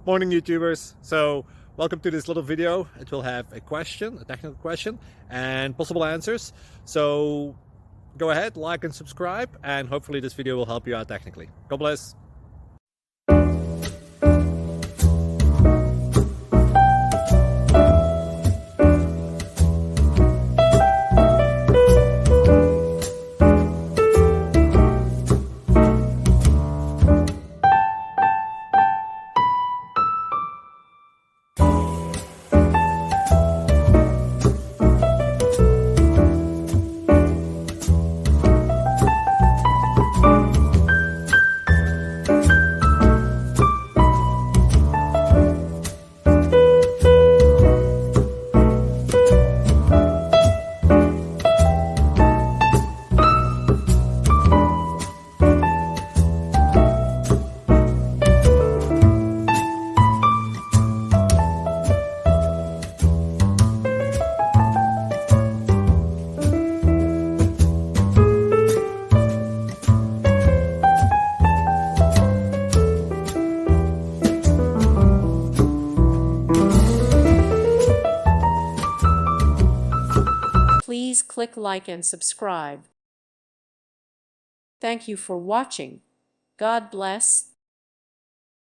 Morning YouTubers. So welcome to this little video. It will have a question, a technical question, and possible answers. So go ahead, like and subscribe, and hopefully this video will help you out technically. God bless. Please click like and subscribe. Thank you for watching. God bless.